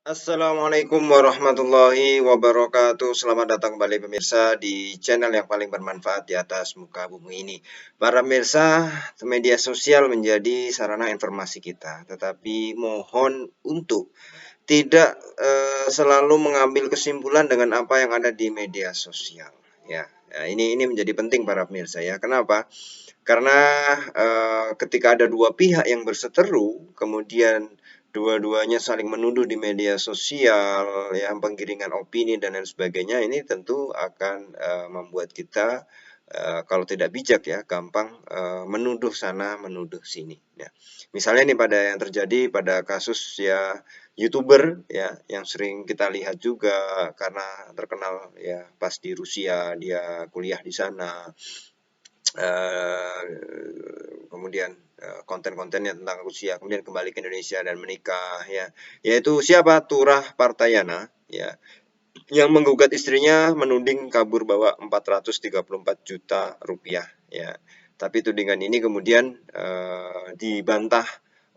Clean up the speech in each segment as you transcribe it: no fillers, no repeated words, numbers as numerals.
Assalamualaikum warahmatullahi wabarakatuh. Selamat datang kembali pemirsa di channel yang paling bermanfaat di atas muka bumi ini. Para pemirsa, media sosial menjadi sarana informasi kita, tetapi mohon untuk tidak selalu mengambil kesimpulan dengan apa yang ada di media sosial. Ya, ini menjadi penting para pemirsa ya. Kenapa? Karena ketika ada dua pihak yang berseteru, kemudian dua-duanya saling menuduh di media sosial, ya, penggiringan opini dan lain sebagainya, ini tentu akan membuat kita kalau tidak bijak ya, gampang menuduh sana, menuduh sini. Ya. Misalnya nih pada yang terjadi pada kasus ya YouTuber ya, yang sering kita lihat juga karena terkenal ya pas di Rusia dia kuliah di sana, kemudian konten-kontennya tentang Rusia, kemudian kembali ke Indonesia dan menikah ya, yaitu siapa? Turah Partayana ya, yang menggugat istrinya menuding kabur bawa 434 juta rupiah ya. Tapi tudingan ini kemudian dibantah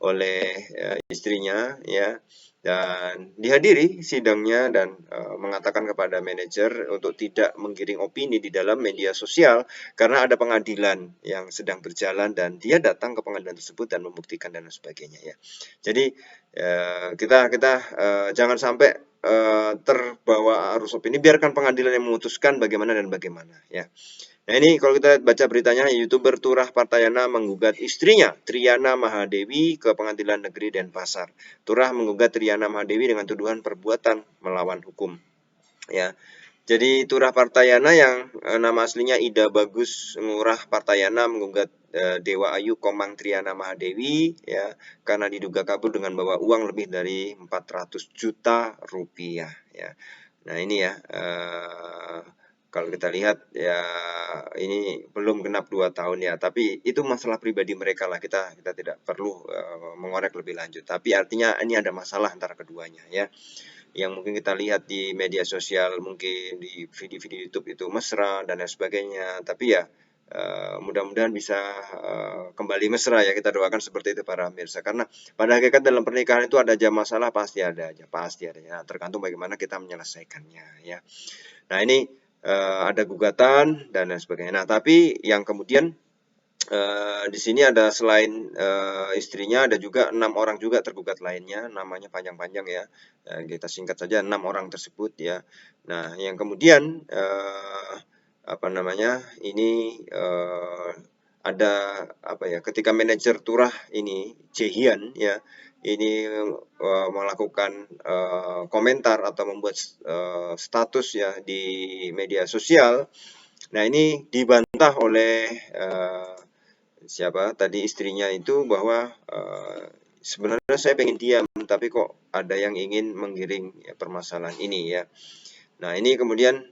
oleh istrinya ya, dan dihadiri sidangnya dan mengatakan kepada manajer untuk tidak menggiring opini di dalam media sosial karena ada pengadilan yang sedang berjalan dan dia datang ke pengadilan tersebut dan membuktikan dan sebagainya ya. Jadi kita jangan sampai terbawa arus opini, biarkan pengadilan yang memutuskan bagaimana dan bagaimana ya. Nah ini kalau kita baca beritanya, YouTuber Turah Partayana menggugat istrinya Triana Mahadewi ke Pengadilan Negeri Denpasar. Turah menggugat Triana Mahadewi dengan tuduhan perbuatan melawan hukum ya. Jadi Turah Partayana yang nama aslinya Ida Bagus Ngurah Partayana menggugat Dewa Ayu Komang Triana Mahadewi ya, karena diduga kabur dengan bawa uang lebih dari 400 juta rupiah ya. Nah ini ya, kalau kita lihat ya, ini belum genap 2 tahun ya, tapi itu masalah pribadi mereka lah, kita tidak perlu mengorek lebih lanjut. Tapi artinya ini ada masalah antara keduanya ya, yang mungkin kita lihat di media sosial, mungkin di video-video YouTube itu mesra dan lain sebagainya. Tapi ya mudah-mudahan bisa kembali mesra ya, kita doakan seperti itu para pemirsa. Karena pada hakikat dalam pernikahan itu ada aja masalah, pasti ada aja, pasti ada ya. Tergantung bagaimana kita menyelesaikannya ya. Nah ini ada gugatan dan lain sebagainya. Nah tapi yang kemudian di sini ada selain istrinya, ada juga 6 orang juga tergugat lainnya, namanya panjang-panjang ya. Kita singkat saja 6 orang tersebut ya. Nah, yang kemudian apa namanya? Ini ada apa ya? Ketika manajer Turah ini Jehian ya, ini melakukan komentar atau membuat status ya di media sosial. Nah, ini dibantah oleh siapa tadi istrinya itu bahwa sebenarnya saya pengen diam, tapi kok ada yang ingin menggiring ya, permasalahan ini ya. Nah ini kemudian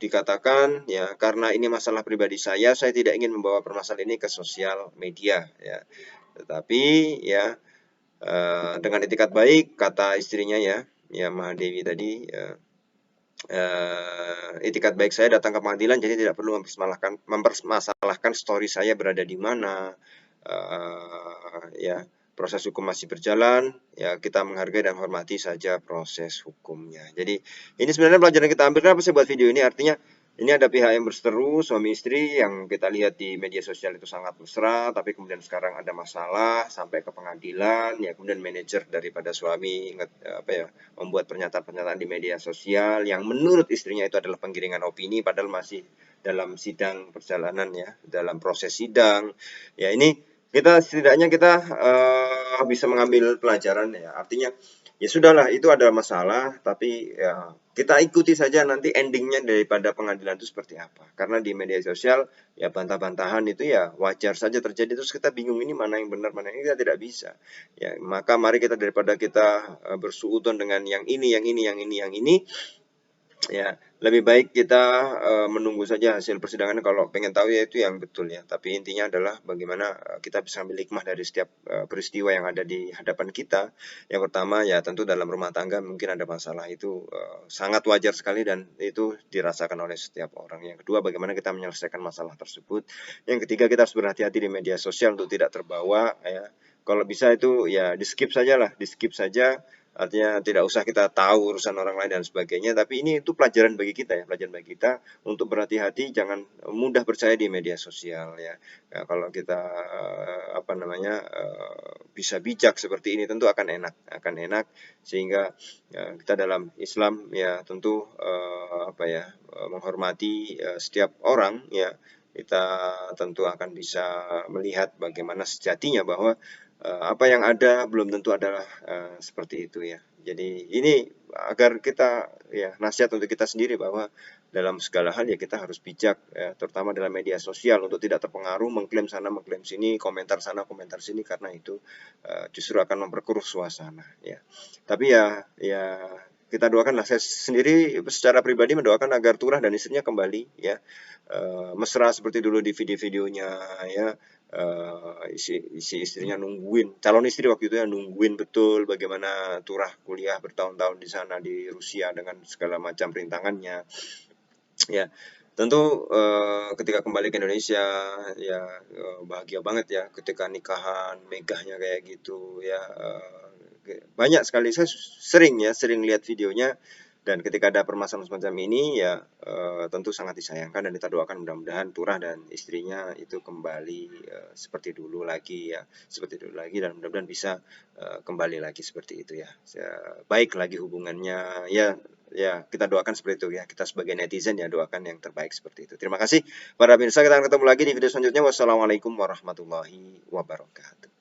dikatakan ya, karena ini masalah pribadi saya tidak ingin membawa permasalahan ini ke sosial media ya. Tetapi ya dengan etikat baik kata istrinya ya, ya Mahadewi tadi. Itikat baik saya datang ke pengadilan, jadi tidak perlu mempermasalahkan story saya berada di mana. Ya proses hukum masih berjalan, ya kita menghargai dan hormati saja proses hukumnya. Jadi ini sebenarnya pelajaran kita ambil. Kenapa saya buat video ini? Artinya ini ada pihak yang berseteru, suami istri, yang kita lihat di media sosial itu sangat mesra, tapi kemudian sekarang ada masalah sampai ke pengadilan, ya kemudian manajer daripada suami membuat pernyataan-pernyataan di media sosial yang menurut istrinya itu adalah penggiringan opini, padahal masih dalam sidang perjalanan ya, dalam proses sidang. Ya ini kita setidaknya kita bisa mengambil pelajaran ya. Artinya ya sudahlah, itu ada masalah, tapi ya kita ikuti saja nanti endingnya daripada pengadilan itu seperti apa. Karena di media sosial ya bantah-bantahan itu ya wajar saja terjadi, terus kita bingung ini mana yang benar, mana yang ini, kita tidak bisa. Ya, maka mari kita daripada kita bersuudon dengan yang ini, yang ini, yang ini, yang ini, ya lebih baik kita menunggu saja hasil persidangan. Kalau pengen tahu ya itu yang betul ya, tapi intinya adalah bagaimana kita bisa ambil hikmah dari setiap peristiwa yang ada di hadapan kita. Yang pertama ya tentu dalam rumah tangga mungkin ada masalah, itu sangat wajar sekali dan itu dirasakan oleh setiap orang. Yang kedua, bagaimana kita menyelesaikan masalah tersebut. Yang ketiga, kita harus berhati-hati di media sosial untuk tidak terbawa ya. Kalau bisa itu ya di skip saja lah, di skip saja artinya tidak usah kita tahu urusan orang lain dan sebagainya, tapi ini itu pelajaran bagi kita ya, pelajaran bagi kita untuk berhati-hati, jangan mudah percaya di media sosial ya. Ya, kalau kita apa namanya bisa bijak seperti ini tentu akan enak sehingga kita dalam Islam ya tentu apa ya menghormati setiap orang ya, kita tentu akan bisa melihat bagaimana sejatinya bahwa apa yang ada belum tentu adalah seperti itu ya. Jadi ini agar kita ya nasihat untuk kita sendiri bahwa dalam segala hal ya kita harus bijak ya, terutama dalam media sosial untuk tidak terpengaruh mengklaim sana mengklaim sini, komentar sana komentar sini, karena itu justru akan memperkeruh suasana ya. Tapi ya kita doakan lah, saya sendiri secara pribadi mendoakan agar Turah dan istrinya kembali ya mesra seperti dulu di video-videonya ya. Isi istrinya nungguin, calon istri waktu itu ya nungguin betul bagaimana Turah kuliah bertahun-tahun di sana di Rusia dengan segala macam rintangannya ya. Tentu ketika kembali ke Indonesia ya bahagia banget ya ketika nikahan megahnya kayak gitu ya. Banyak sekali saya sering lihat videonya, dan ketika ada permasalahan semacam ini ya tentu sangat disayangkan, dan kita doakan mudah-mudahan Turah dan istrinya itu kembali seperti dulu lagi ya, seperti dulu lagi, dan mudah-mudahan bisa kembali lagi seperti itu ya. Baik lagi hubungannya ya. Ya, kita doakan seperti itu ya. Kita sebagai netizen ya doakan yang terbaik seperti itu. Terima kasih para pemirsa, kita akan ketemu lagi di video selanjutnya. Wassalamualaikum warahmatullahi wabarakatuh.